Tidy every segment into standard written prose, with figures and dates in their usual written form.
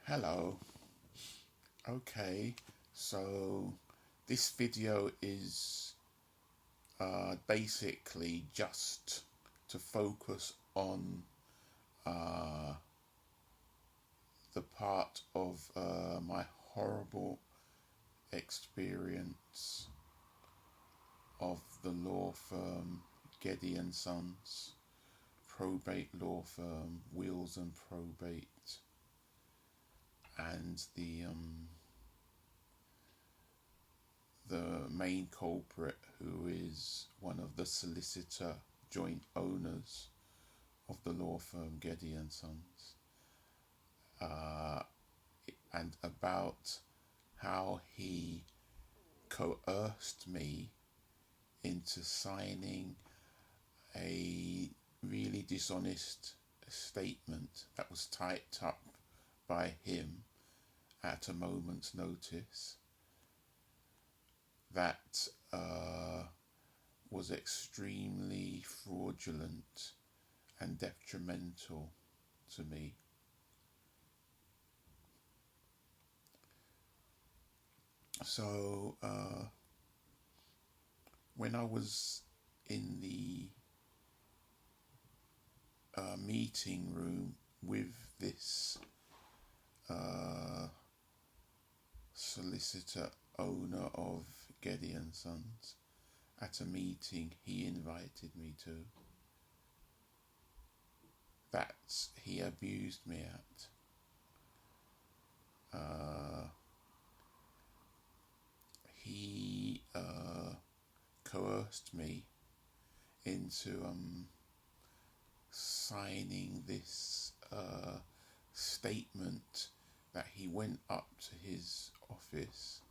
Hello. Okay, so this video is basically just to focus on the part of my horrible experience of the law firm Gedye Sons, probate law firm, wills and probate, and the main culprit, who is one of the solicitor joint owners of the law firm Gedye Sons, and about how he coerced me into signing a really dishonest statement that was typed up by him at a moment's notice that was extremely fraudulent and detrimental to me. So when I was in the meeting room with this solicitor owner of Gedye Sons at a meeting he invited me to, that he abused me at. He coerced me into signing this statement that he went up to his office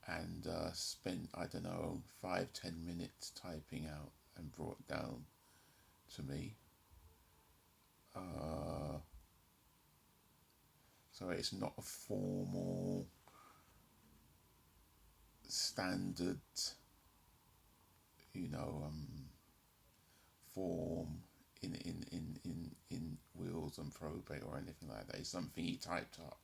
and spent, I don't know, 5-10 minutes typing out and brought down to me. So it's not a formal, standard, form in wills and probate or anything like that. It's something he typed up.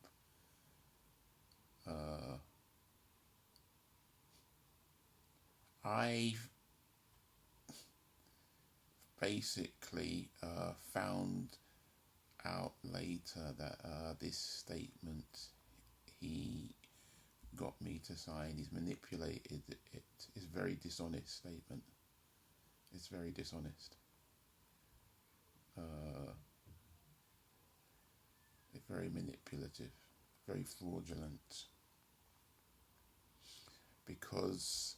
I basically found out later that this statement he got me to sign, he's manipulated it. It's a very dishonest statement. It's very dishonest. It's very manipulative, very fraudulent, because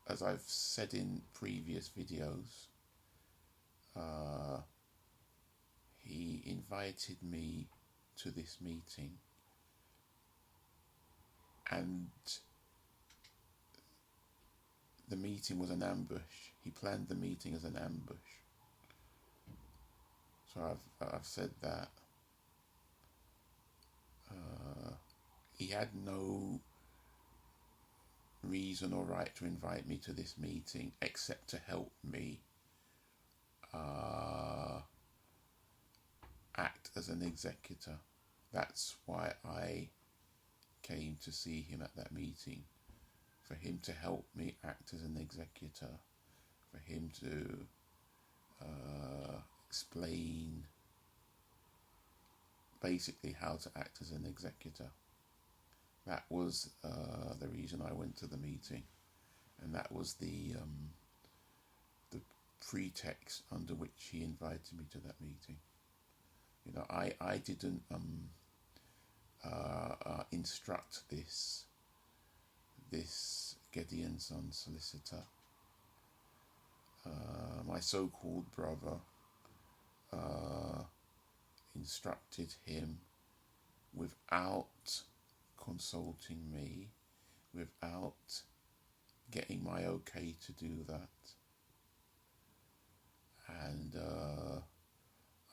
as I've said in previous videos, he invited me to this meeting, and the meeting was an ambush. He planned the meeting as an ambush. So I've said that. He had no reason or right to invite me to this meeting except to help me act as an executor. That's why I came to see him at that meeting, for him to help me act as an executor, for him to explain basically how to act as an executor. That was the reason I went to the meeting, and that was the pretext under which he invited me to that meeting. I didn't instruct this Gedye Sons solicitor. My so-called brother instructed him without consulting me, without getting my okay to do that, and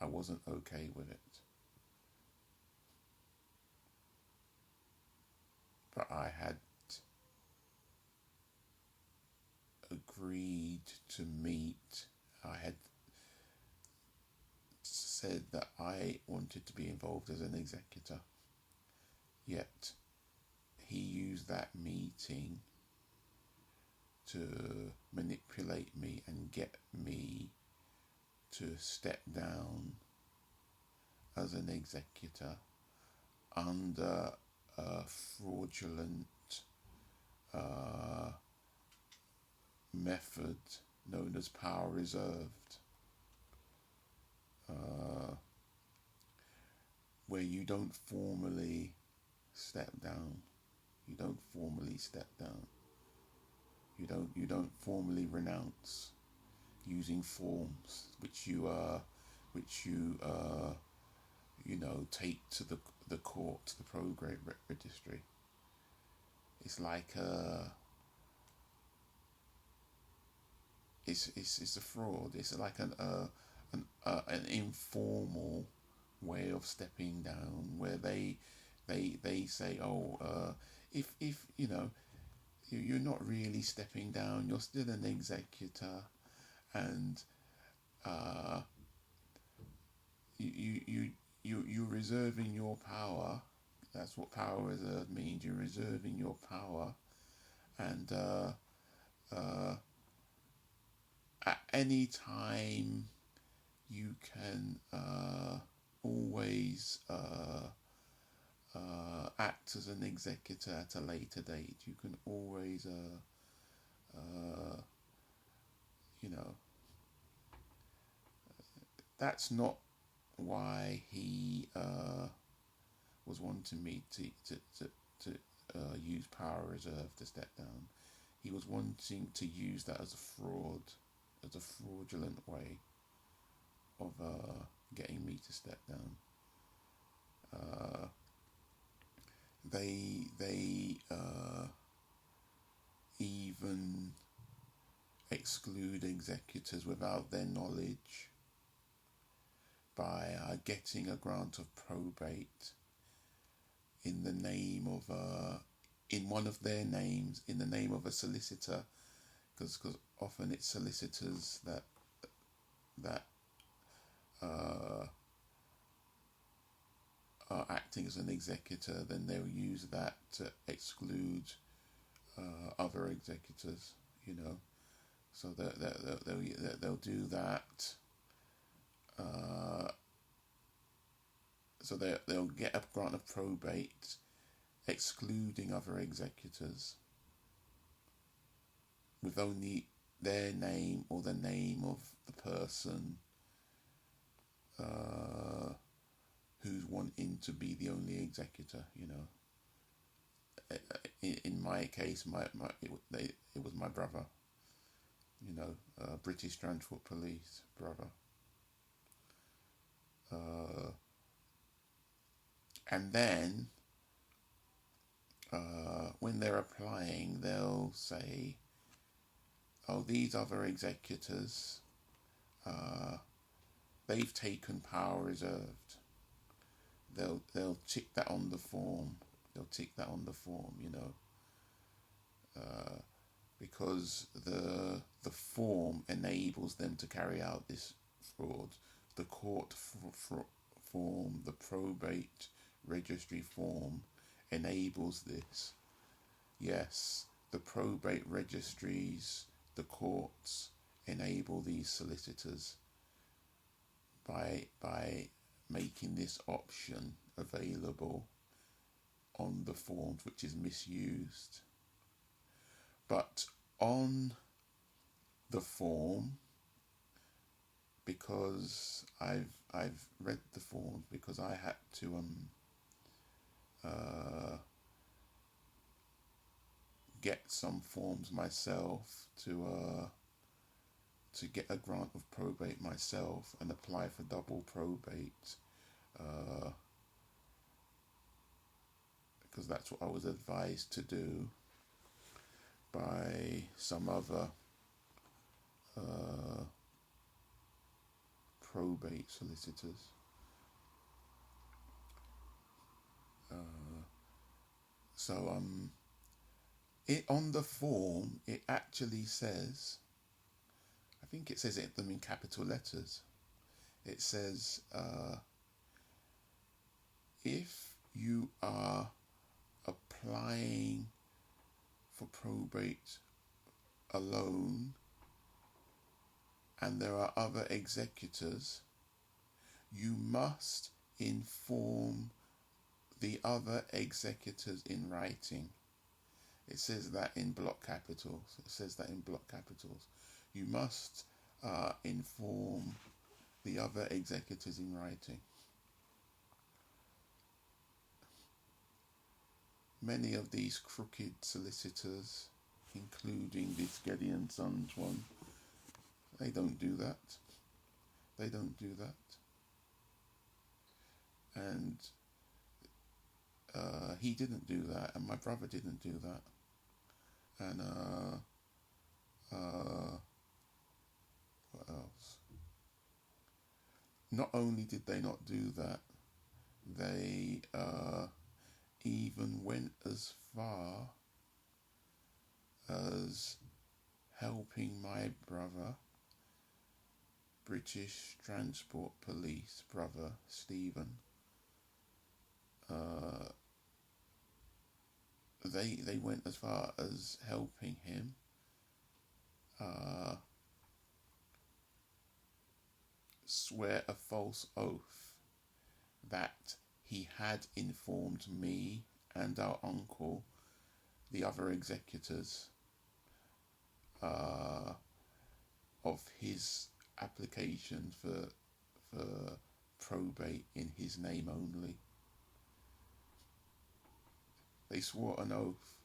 I wasn't okay with it. But I had agreed to meet. I had said that I wanted to be involved as an executor, yet he used that meeting to manipulate me and get me to step down as an executor under a fraudulent method known as power reserved, where you don't formally step down. You don't formally step down. You don't formally renounce using forms which you take to the court, to the probate registry. It's like it's a fraud. It's like an informal way of stepping down, where they say, if you're not really stepping down, you're still an executor, and you're reserving your power. That's what power reserve means. You're reserving your power, and at any time you can always act as an executor at a later date. You can always that's not why he was wanting me to use power reserve to step down. He was wanting to use that as a fraudulent way of getting me to step down. They even exclude executors without their knowledge by getting a grant of probate in the name of in one of their names, in the name of a solicitor, because often it's solicitors that are acting as an executor. Then they'll use that to exclude other executors, so they'll do that. So they'll get a grant of probate excluding other executors with only their name or the name of the person who's wanting to be the only executor. In my case, it was my brother. British Transport Police brother. And then when they're applying, they'll say, these other executors, they've taken power reserved. They'll tick that on the form. Because the form enables them to carry out this fraud. The court form, the probate registry form, enables this. Yes, the probate registries, the courts enable these solicitors by making this option available on the forms, which is misused. But on the form, because I've read the form, because I had to get some forms myself to get a grant of probate myself and apply for double probate, because that's what I was advised to do by some other probate solicitors. On the form, it actually says, I think it says them in capital letters. it says, if you are applying for probate alone and there are other executors, you must inform the other executors in writing. It says that in block capitals. It says that in block capitals. You must inform the other executors in writing. Many of these crooked solicitors, including this Gedye Sons one, they don't do that. They don't do that. And he didn't do that, and my brother didn't do that. And what else? Not only did they not do that, they even went as far as helping my brother, British Transport Police brother Stephen. They went as far as helping him swear a false oath that he had informed me and our uncle, the other executors, of his application for probate in his name only. They swore an oath,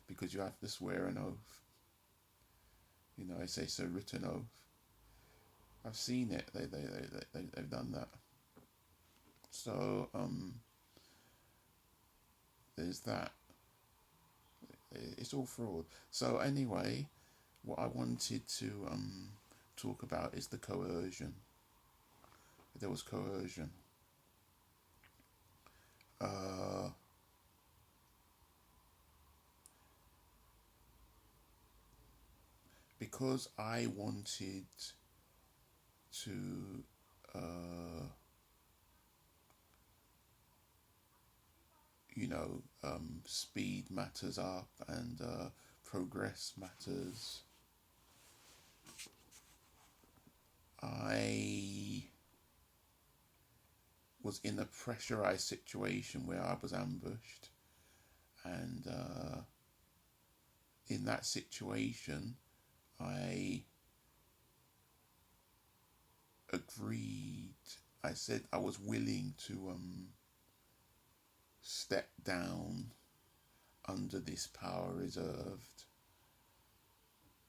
because you have to swear an oath. You know, it's a written oath. I've seen it. They've done that. So there's that. It's all fraud. So anyway, what I wanted to talk about is the coercion. There was coercion. Because I wanted to speed matters up and progress matters, I was in a pressurized situation where I was ambushed, and in that situation I agreed. I said I was willing to step down under this power reserved,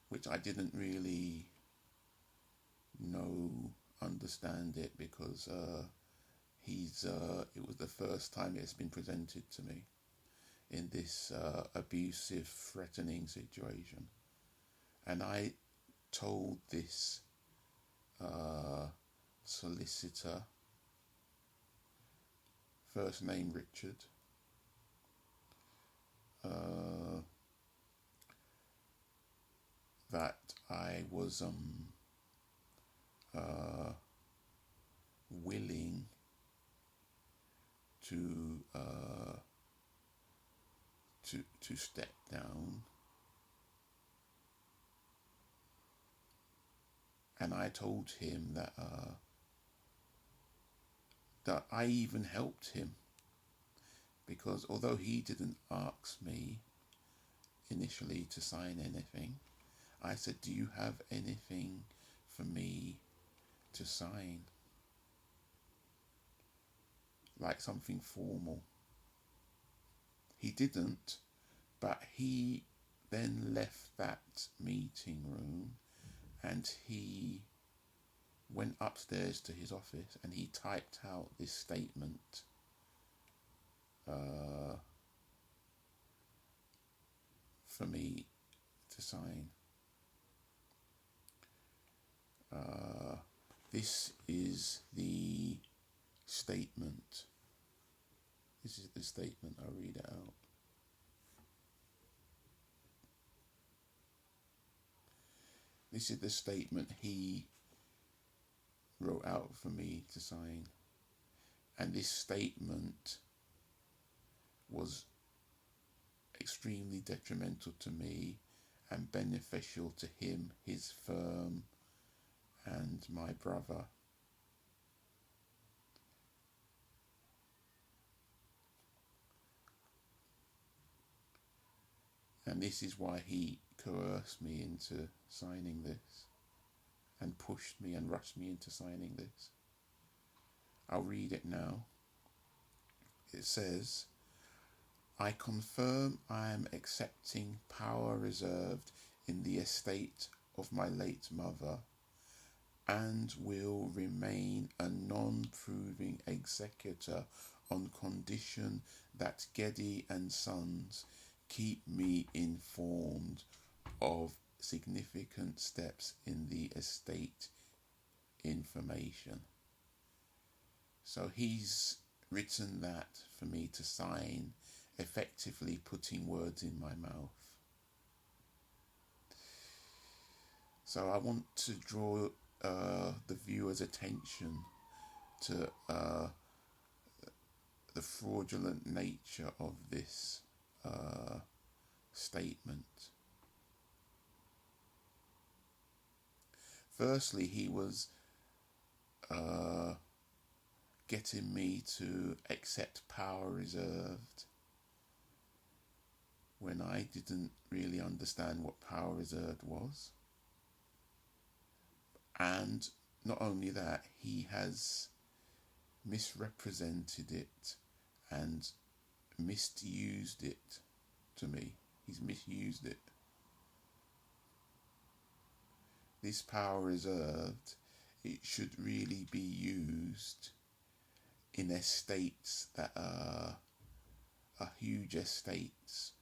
which I didn't really understand it, because it was the first time it's been presented to me in this abusive, threatening situation. And I told this solicitor, first name Richard, that I was willing to step down, and I told him that that I even helped him, because although he didn't ask me initially to sign anything, I said, do you have anything for me to sign? Like something formal. He didn't, but he then left that meeting room and he went upstairs to his office and he typed out this statement for me to sign. This is the statement. This is the statement. I'll read it out. This is the statement he wrote out for me to sign. And this statement was extremely detrimental to me and beneficial to him, his firm, and my brother. And this is why he coerced me into signing this and pushed me and rushed me into signing this. I'll read it now. It says, I confirm I am accepting power reserved in the estate of my late mother and will remain a non-proving executor on condition that Gedye and Sons keep me informed of significant steps in the estate information. So he's written that for me to sign, effectively putting words in my mouth. So I want to draw the viewer's attention to the fraudulent nature of this statement. Firstly, he was getting me to accept power reserved when I didn't really understand what power reserved was. And not only that, he has misrepresented it and misused it to me. He's misused it. This power reserved, it should really be used in estates that are huge estates.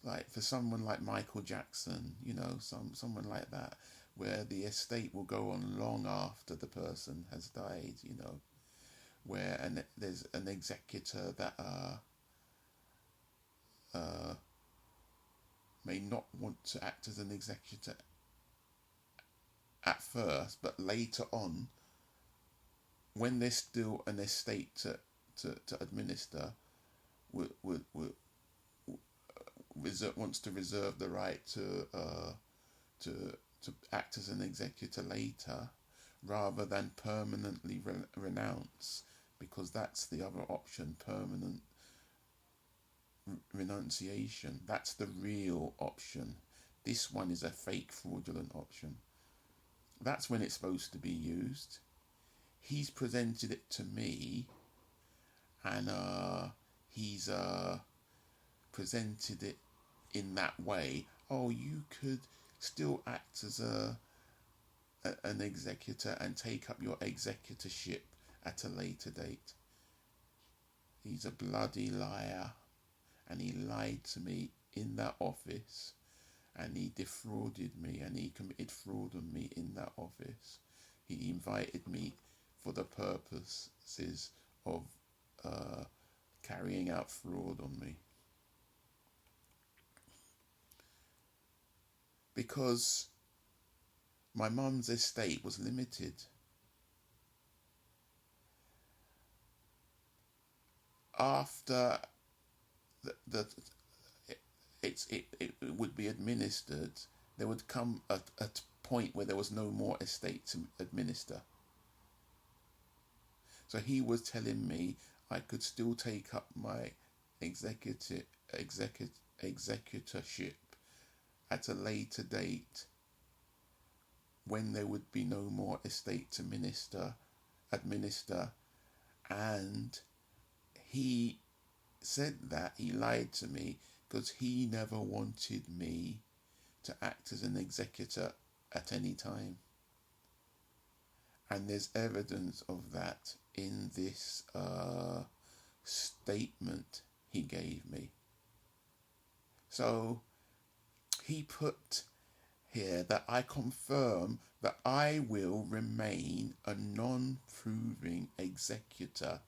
Like for someone like Michael Jackson, you know, someone like that, where the estate will go on long after the person has died, you know, where there's an executor that may not want to act as an executor at first, but later on, when there's still an estate to administer, wants to reserve the right to act as an executor later, rather than permanently renounce, because that's the other option, permanent renunciation. That's the real option. This one is a fake fraudulent option. That's when it's supposed to be used. He's presented it to me, and he's presented it in that way. Oh, you could still act as an executor and take up your executorship at a later date. He's a bloody liar, and he lied to me in that office, and he defrauded me, and he committed fraud on me in that office. He invited me for the purposes of carrying out fraud on me. Because my mum's estate was limited. After it would be administered, there would come a point where there was no more estate to administer. So he was telling me I could still take up my executorship at a later date, when there would be no more estate to administer, and he said that he lied to me because he never wanted me to act as an executor at any time. And there's evidence of that in this statement he gave me. So he put here that I confirm that I will remain a non-proving executor.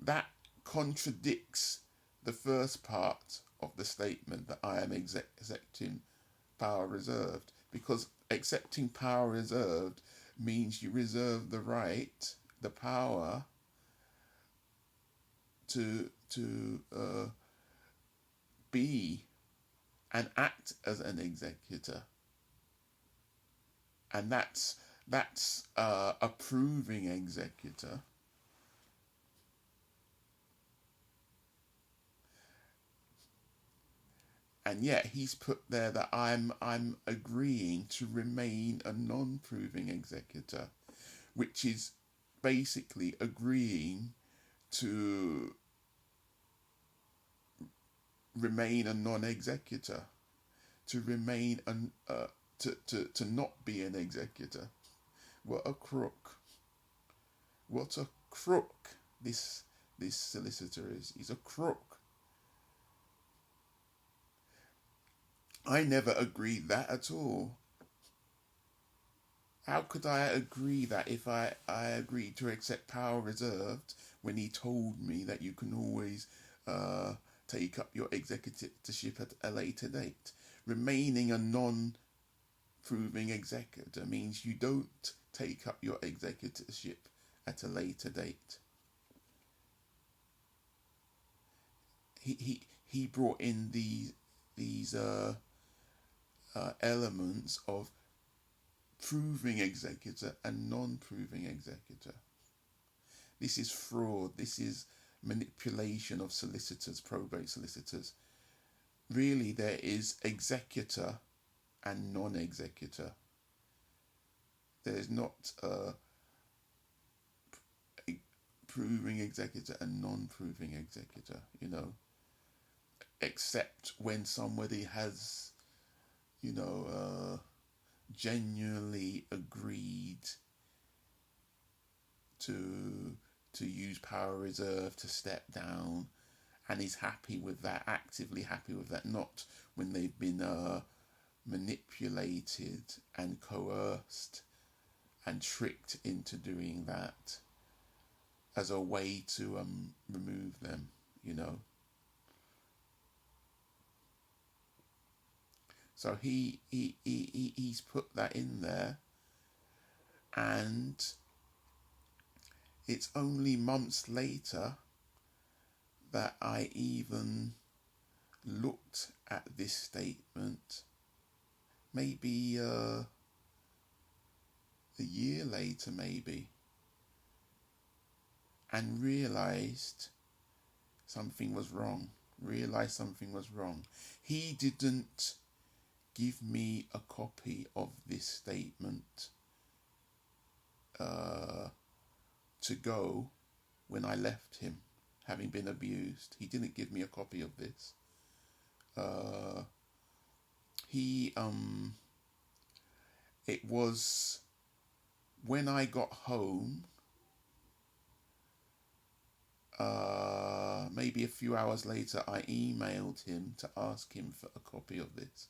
That contradicts the first part of the statement, that I am accepting power reserved, because accepting power reserved means you reserve the right, the power to be and act as an executor, and that's approving executor. And yet he's put there that I'm agreeing to remain a non-proving executor, which is basically agreeing to remain a non-executor, to remain to not be an executor. What a crook! What a crook this solicitor is. He's a crook. I never agreed that at all. How could I agree that if I agreed to accept power reserved when he told me that you can always take up your executorship at a later date? Remaining a non-proving executor means you don't take up your executorship at a later date. He brought in these elements of proving executor and non-proving executor. This is fraud. This is manipulation of solicitors, probate solicitors. Really, there is executor and non-executor. There is not proving executor and non-proving executor, you know, except when somebody has, you know, genuinely agreed to use power reserve, to step down, and is happy with that, actively happy with that, not when they've been manipulated and coerced and tricked into doing that as a way to remove them, you know. So he's put that in there, and it's only months later that I even looked at this statement, maybe a year later maybe, and realised something was wrong. He didn't give me a copy of this statement to go when I left him, having been abused. He didn't give me a copy of this. It was when I got home, maybe a few hours later, I emailed him to ask him for a copy of this.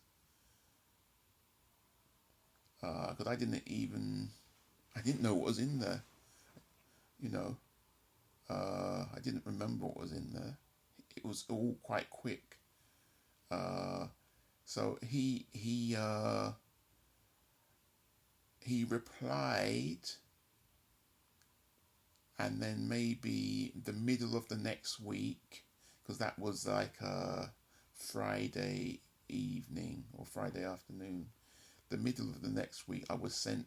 Because I didn't know what was in there, you know. I didn't remember what was in there. It was all quite quick. So he replied, and then maybe the middle of the next week, because that was like a Friday evening or Friday afternoon, the middle of the next week, I was sent,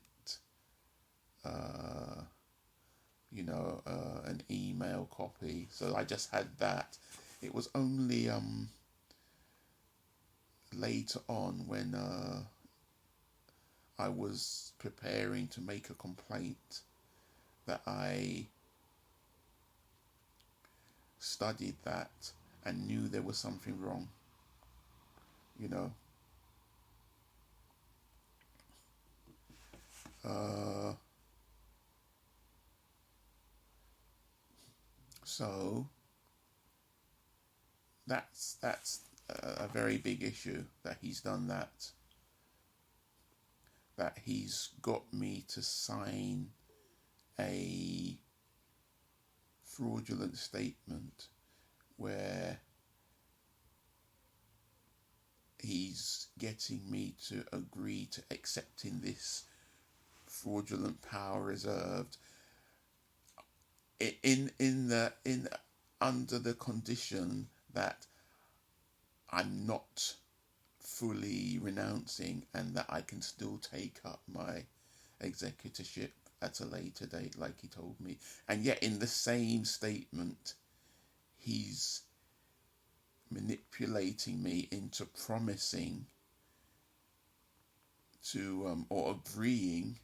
an email copy. So I just had that. It was only later on when I was preparing to make a complaint that I studied that and knew there was something wrong, you know. So that's a very big issue, that he's done that. That he's got me to sign a fraudulent statement where he's getting me to agree to accepting this fraudulent power reserved in under the condition that I'm not fully renouncing, and that I can still take up my executorship at a later date, like he told me. And yet in the same statement, he's manipulating me into promising to or agreeing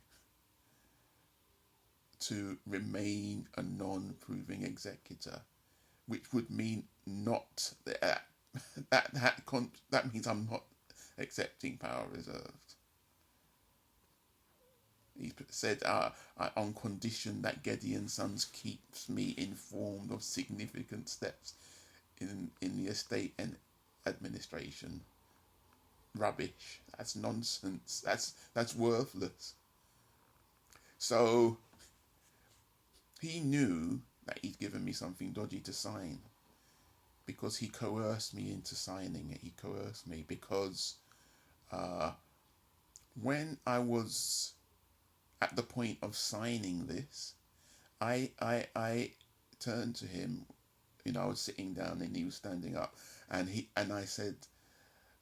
to remain a non-proving executor, which would mean not that means I'm not accepting power reserved. He said, on condition that Gedye Sons keeps me informed of significant steps in the estate and administration. Rubbish. That's nonsense. That's worthless. So he knew that he'd given me something dodgy to sign, because he coerced me into signing it. He coerced me because when I was at the point of signing this, I turned to him. I was sitting down and he was standing up, and I said,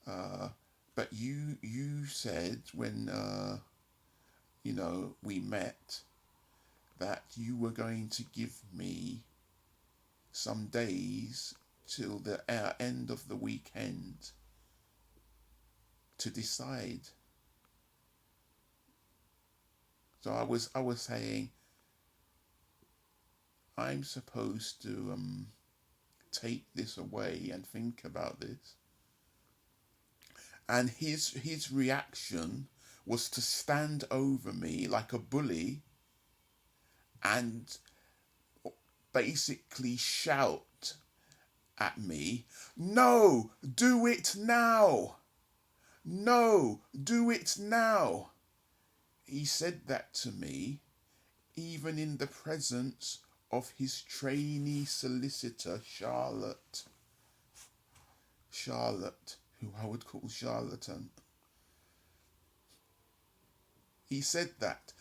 but you said when we met that you were going to give me some days till the end of the weekend to decide. So I was saying, I'm supposed to take this away and think about this. And his reaction was to stand over me like a bully and basically shout at me, "No, do it now! No, do it now!" He said that to me even in the presence of his trainee solicitor, Charlotte, who I would call charlatan. He said that.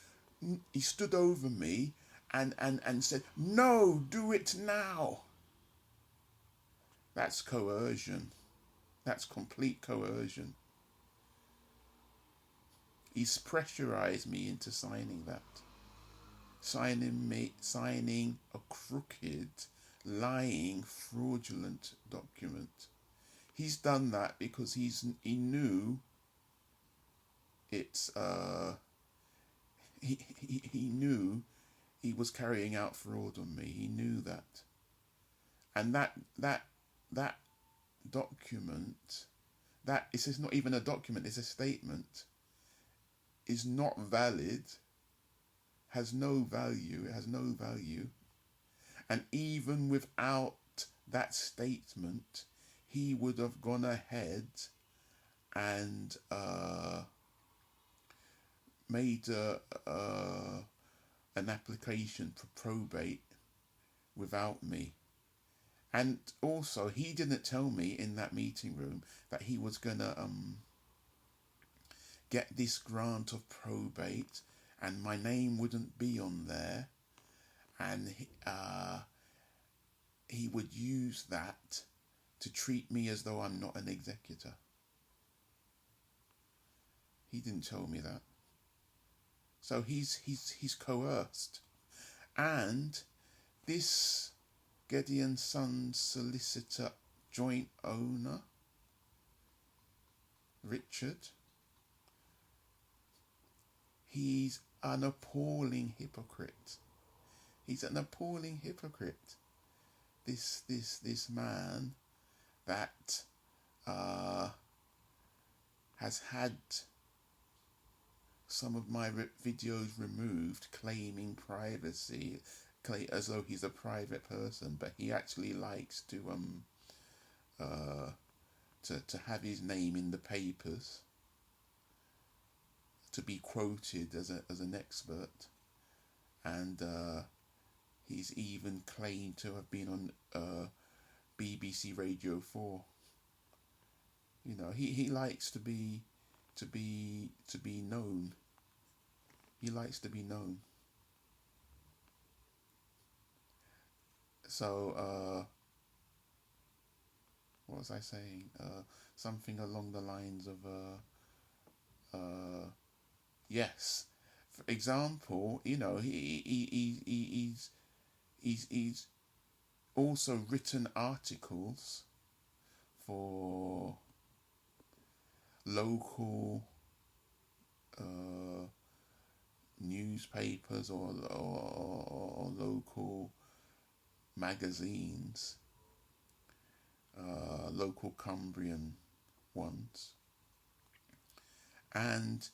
He stood over me and said, "No, do it now." That's coercion. That's complete coercion. He's pressurized me into signing that. Signing a crooked, lying, fraudulent document. He's done that because he knew it's he knew he was carrying out fraud on me. He knew that. And that document, this is not even a document, it's a statement, is not valid, has no value, it has no value. And even without that statement, he would have gone ahead and made an application for probate without me. And also, he didn't tell me in that meeting room that he was gonna get this grant of probate and my name wouldn't be on there, and he would use that to treat me as though I'm not an executor. He didn't tell me that. So he's coerced. And this Gedye Sons solicitor joint owner, Richard, he's an appalling hypocrite. He's an appalling hypocrite. This man that has had some of my videos removed, claiming privacy, as though he's a private person, but he actually likes to have his name in the papers, to be quoted as an expert, and he's even claimed to have been on BBC Radio 4. You know, he likes to be known. He likes to be known. So what was I saying? Something along the lines of yes. For example, you know, he's also written articles for local newspapers or local magazines, local Cumbrian ones, and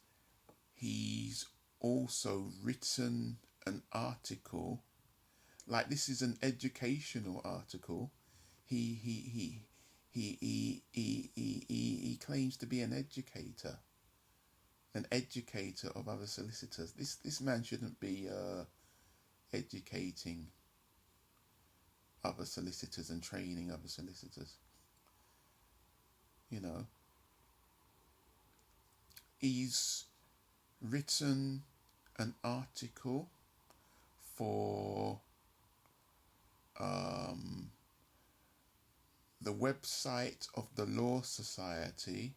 he's also written an article, like this is an educational article. He claims to be an educator of other solicitors. This man shouldn't be educating other solicitors and training other solicitors. You know, he's written an article for the website of the Law Society,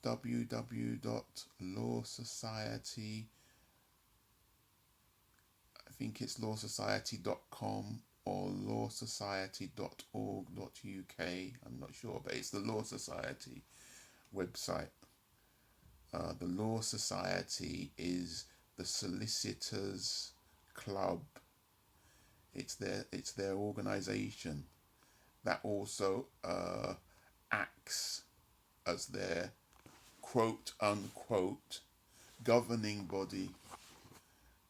www.lawsociety, I think it's lawsociety.com or lawsociety.org.uk, I'm not sure, but it's the Law Society website. The Law Society is the solicitors club. It's their organisation that also acts as their quote unquote governing body,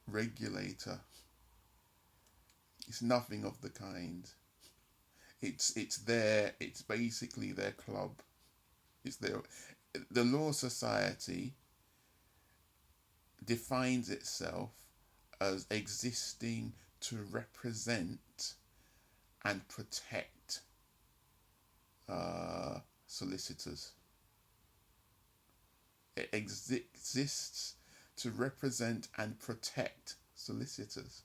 regulator. It's nothing of the kind. It's basically their club. The Law Society defines itself as existing to represent and protect solicitors. It exists to represent and protect solicitors.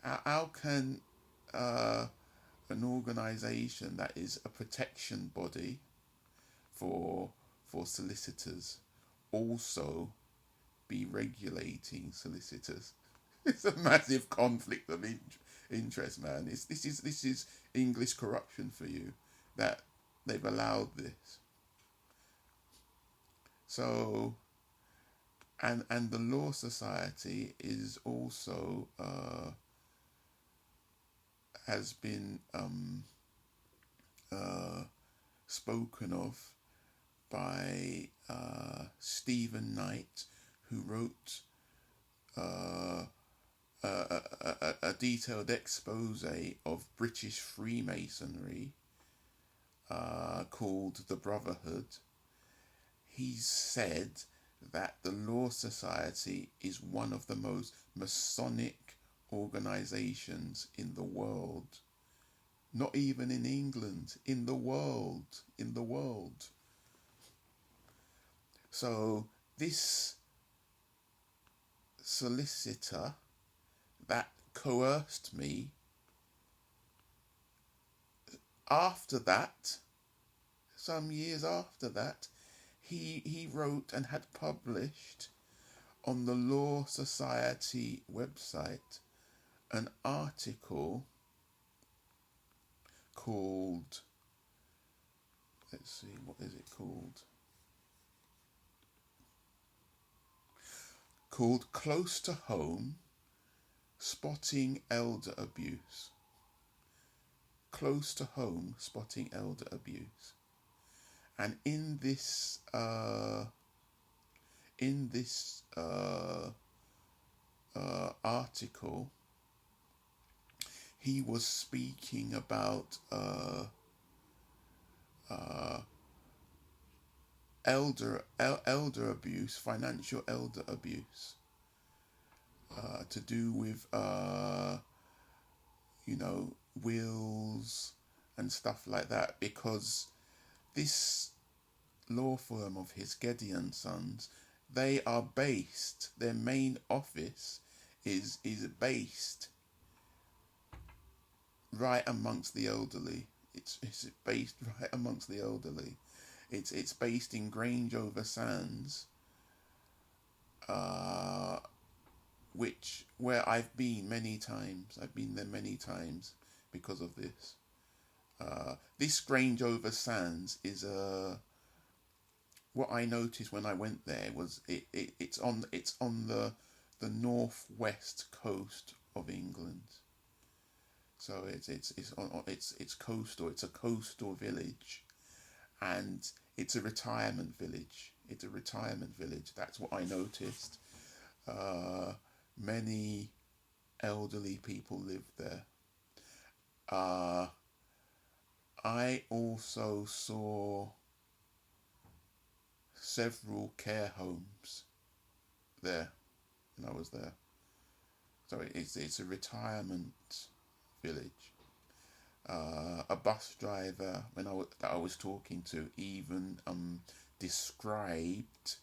How can an organisation that is a protection body for solicitors also be regulating solicitors? It's a massive conflict of interest, man. This is English corruption for you, that they've allowed this. So, and the Law Society is also has been spoken of by Stephen Knight, who wrote a detailed expose of British Freemasonry called The Brotherhood. He said that the Law Society is one of the most Masonic organizations in the world. Not even in England, in the world. So this solicitor that coerced me, after that, some years after that, he wrote and had published on the Law Society website an article called, let's see, what is it called? Called Close to Home, Spotting Elder Abuse. Close to Home, Spotting Elder Abuse. And in this article, he was speaking about elder abuse, financial elder abuse, to do with wills and stuff like that, because this law firm of his, Gedye Sons, they are based, their main office is based right amongst the elderly. It's based right amongst the elderly. It's based in Grange-over-Sands, where I've been many times. I've been there many times because of this. This Grange-over-Sands is what I noticed when I went there was it's on the northwest coast of England. So it's coastal. It's a coastal village, and it's a retirement village. It's a retirement village. That's what I noticed. Many elderly people live there. I also saw several care homes there when I was there. So it's a retirement village. A bus driver that I was talking to even described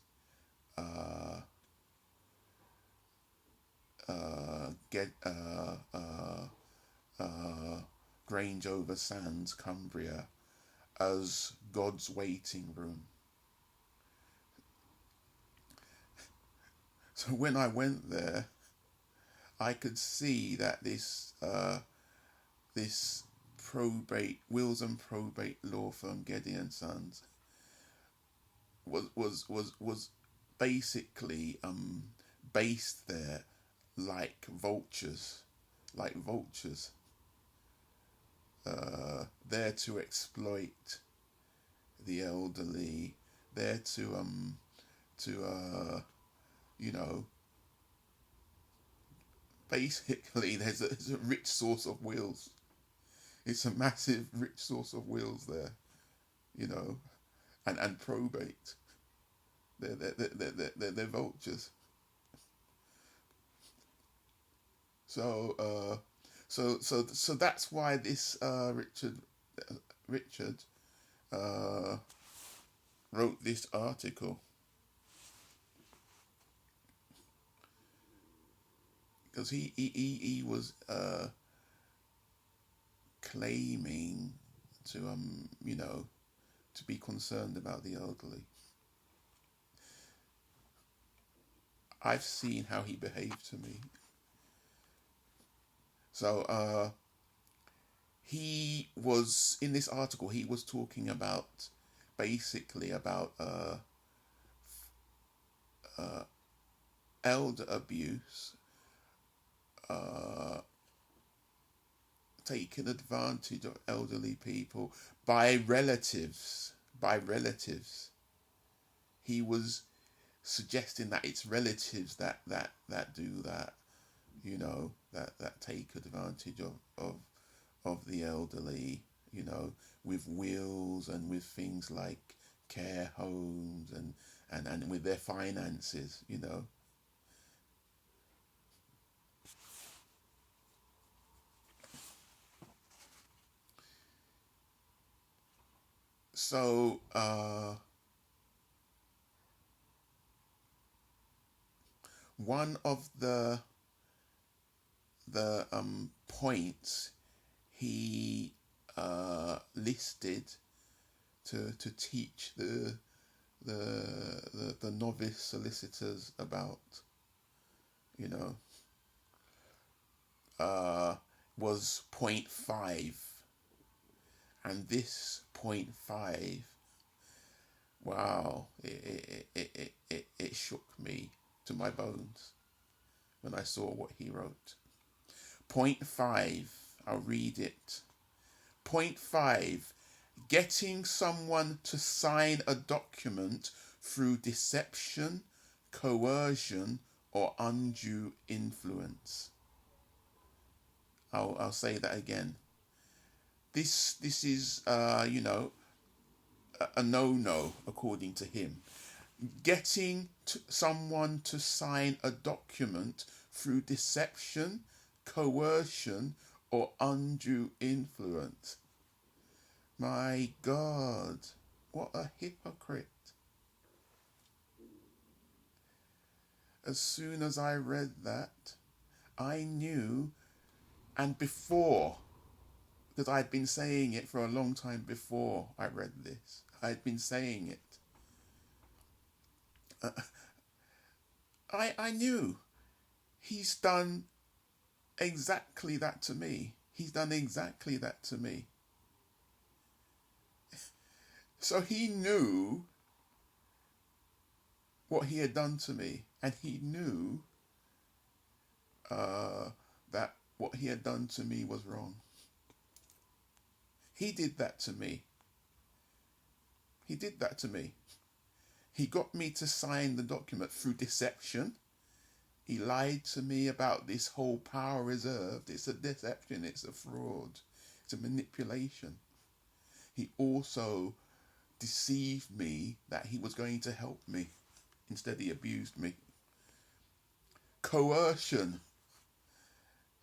Grange-over-Sands, Cumbria, as God's waiting room. So when I went there, I could see that this wills and probate law firm, Gedye Sons, was basically based there like vultures, there to exploit the elderly, there to basically there's a rich source of wills. It's a massive rich source of wills there, and probate. They're vultures. So that's why this Richard wrote this article, because he was claiming to to be concerned about the elderly. I've seen how he behaved to me. So he was, in this article, he was talking about basically about elder abuse, taking advantage of elderly people by relatives. He was suggesting that it's relatives that do that, that take advantage of the elderly, with wills and with things like care homes and with their finances, So one of the points he listed to teach the novice solicitors about, was point 5. And this point 5, wow, it shook me to my bones when I saw what he wrote. Point 5, I'll read it. Point 5, getting someone to sign a document through deception, coercion, or undue influence. I'll say that again. This is, a no-no, according to him. Getting someone to sign a document through deception, coercion, or undue influence. My God, what a hypocrite. As soon as I read that, I knew, and before, because I'd been saying it for a long time before I read this, I'd been saying it. I knew he's done exactly that to me. He's done exactly that to me. So he knew what he had done to me, and he knew that what he had done to me was wrong. He did that to me. He did that to me. He got me to sign the document through deception. He lied to me about this whole power reserved. It's a deception, it's a fraud, it's a manipulation. He also deceived me that he was going to help me. Instead, he abused me. Coercion.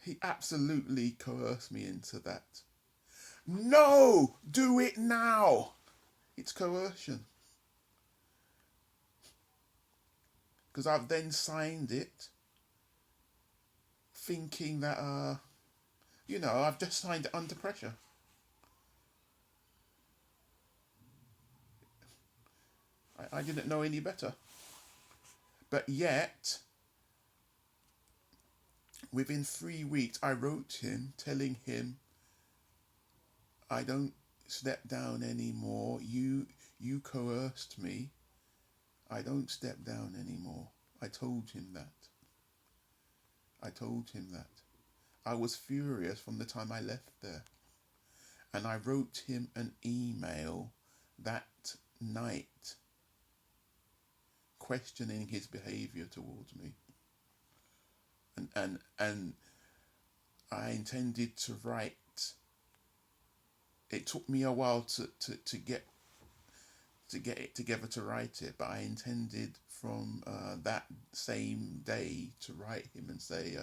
He absolutely coerced me into that. No! Do it now! It's coercion. Because I've then signed it thinking that, I've just signed it under pressure. I didn't know any better. But yet, within 3 weeks, I wrote him telling him, I don't step down anymore. You coerced me. I don't step down anymore. I told him that. I was furious from the time I left there. And I wrote him an email that night questioning his behaviour towards me. And I intended to write. It took me a while to get it together to write it, but I intended from that same day to write him and say,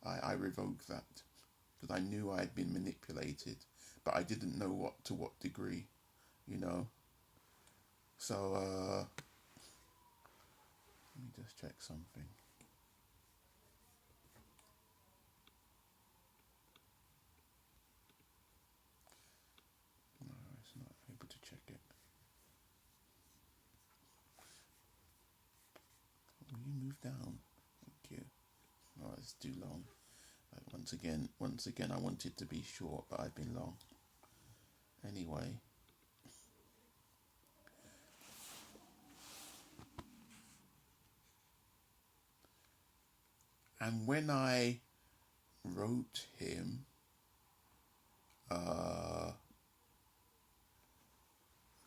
I revoke that, because I knew I had been manipulated, but I didn't know to what degree, So let me just check something. No, it's not able to check it. Will you move down? Thank you. Oh, it's too long. Once again, I wanted to be short, but I've been long. Anyway. And when I wrote him,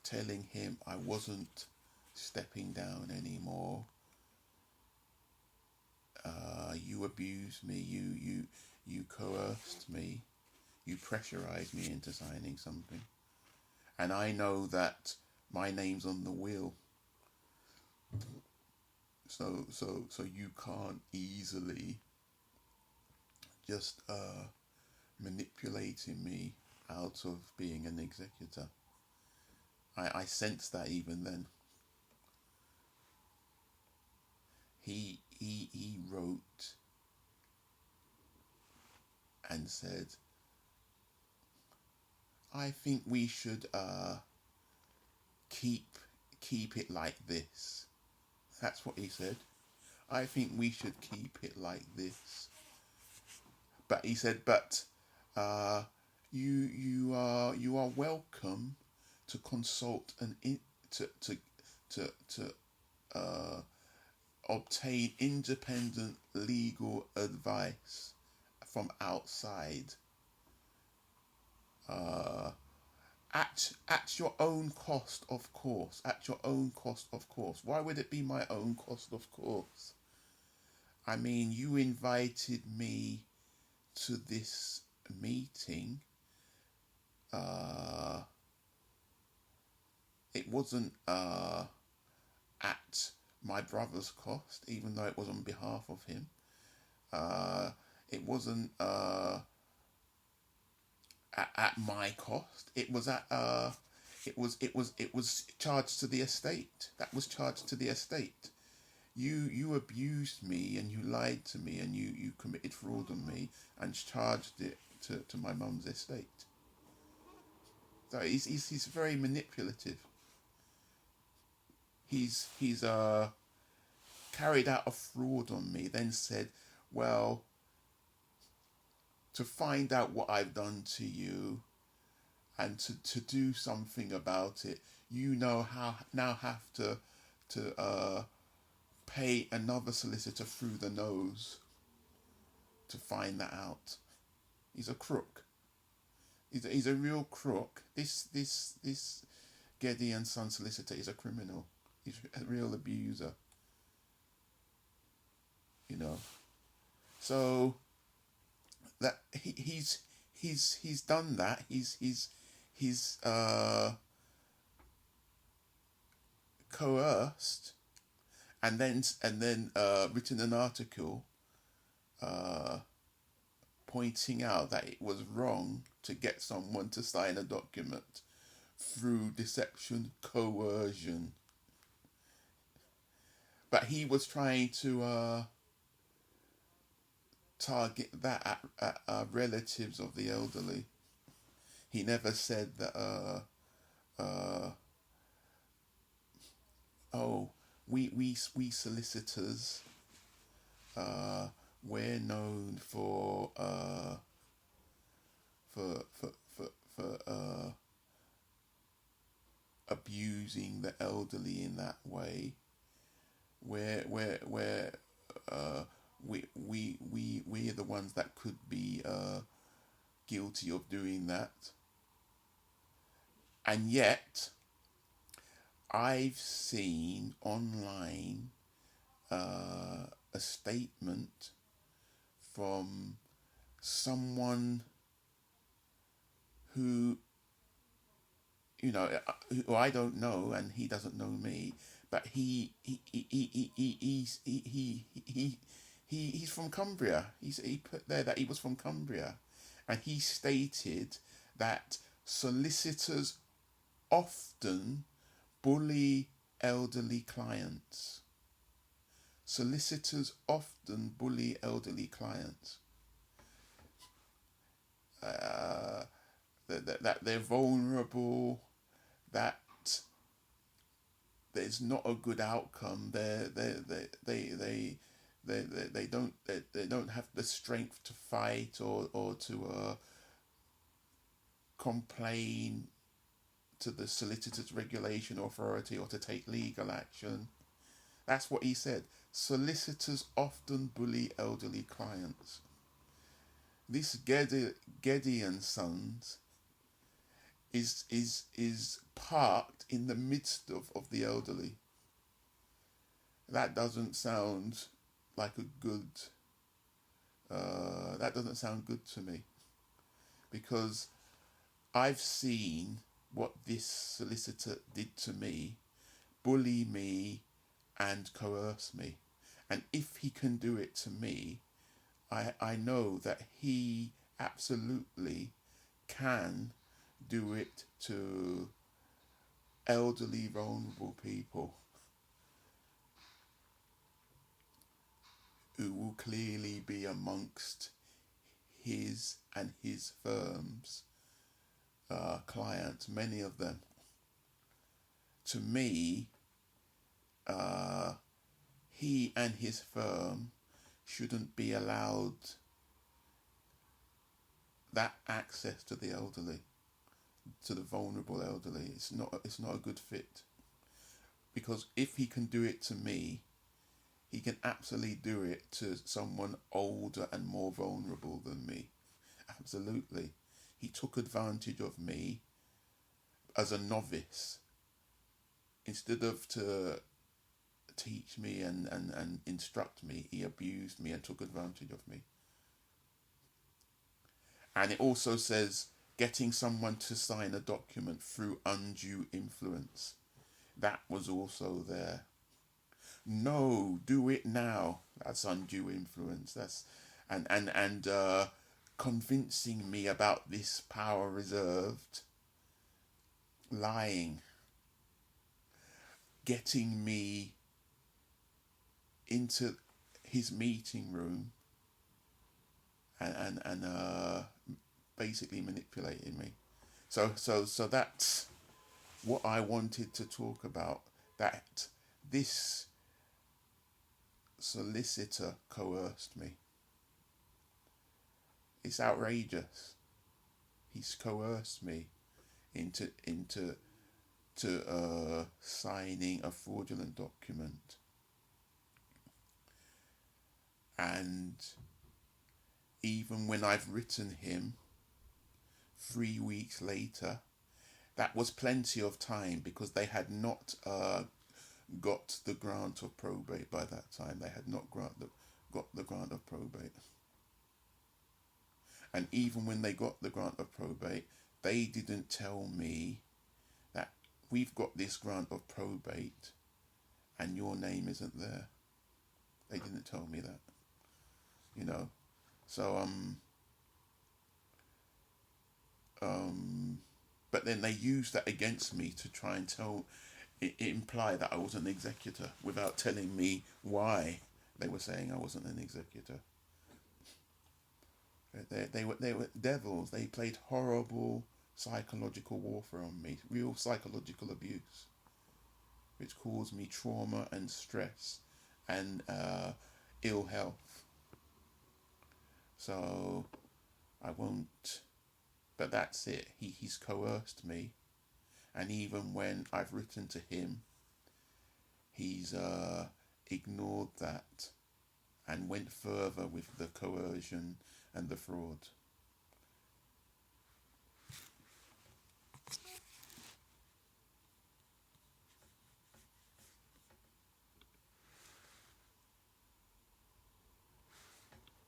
telling him I wasn't stepping down anymore, you abused me, you coerced me, you pressurized me into signing something, and I know that my name's on the will, so you can't easily just manipulating me out of being an executor. I sensed that even then. He wrote and said, I think we should keep it like this. That's what he said. I think we should keep it like this. But he said, you are welcome to consult and to obtain independent legal advice from outside, at your own cost, of course. At your own cost, of course. Why would it be my own cost, of course? I mean, you invited me to this meeting. It wasn't at my brother's cost, even though it was on behalf of him. It wasn't at my cost. It was at it was charged to the estate. That was charged to the estate. You abused me and you lied to me and you committed fraud on me and charged it to my mum's estate. So he's very manipulative. He's carried out a fraud on me, then said, well, to find out what I've done to you and to do something about it, you now have to pay another solicitor through the nose to find that out. He's a crook. He's a real crook. This Gedye Sons solicitor is a criminal. He's a real abuser. You know. So that he's done that. He's coerced and then written an article pointing out that it was wrong to get someone to sign a document through deception, coercion. But he was trying to target that at relatives of the elderly. He never said that we solicitors we're known for abusing the elderly in that way. We're the ones that could be guilty of doing that. And yet I've seen online a statement from someone who, you know, who I don't know, and he doesn't know me, but he's from Cumbria. He put there that he was from Cumbria, and he stated that solicitors often bully elderly clients. Solicitors often bully elderly clients. That they're vulnerable, that there's not a good outcome. They don't have the strength to fight or to complain to the Solicitors Regulation Authority or to take legal action. That's what he said. Solicitors often bully elderly clients. This Gedye Sons is parked in the midst of the elderly. That doesn't sound like a good. That doesn't sound good to me, because I've seen what this solicitor did to me, bully me and coerce me. And if he can do it to me, I know that he absolutely can do it to elderly, vulnerable people who will clearly be amongst his and his firm's clients, many of them. To me, he and his firm shouldn't be allowed that access to the elderly, to the vulnerable elderly. It's not a good fit, because if he can do it to me, he can absolutely do it to someone older and more vulnerable than me. Absolutely. He took advantage of me as a novice. Instead of to teach me and instruct me, he abused me and took advantage of me. And it also says getting someone to sign a document through undue influence. That was also there. No, do it now. That's undue influence. That's and convincing me about this power reserved, lying, getting me into his meeting room and basically manipulating me. So that's what I wanted to talk about, that this solicitor coerced me. It's outrageous. He's coerced me into signing a fraudulent document. And even when I've written him 3 weeks later, that was plenty of time, because they had not got the grant of probate by that time. They had not got the grant of probate. And even when they got the grant of probate, they didn't tell me that we've got this grant of probate and your name isn't there. They didn't tell me that, you know. So but then they used that against me to try and imply that I was an executor, without telling me why they were saying I wasn't an executor. They were devils. They played horrible psychological warfare on me, real psychological abuse, which caused me trauma and stress and ill health. So I won't. But that's it. He's coerced me, and even when I've written to him, he's ignored that and went further with the coercion and the fraud.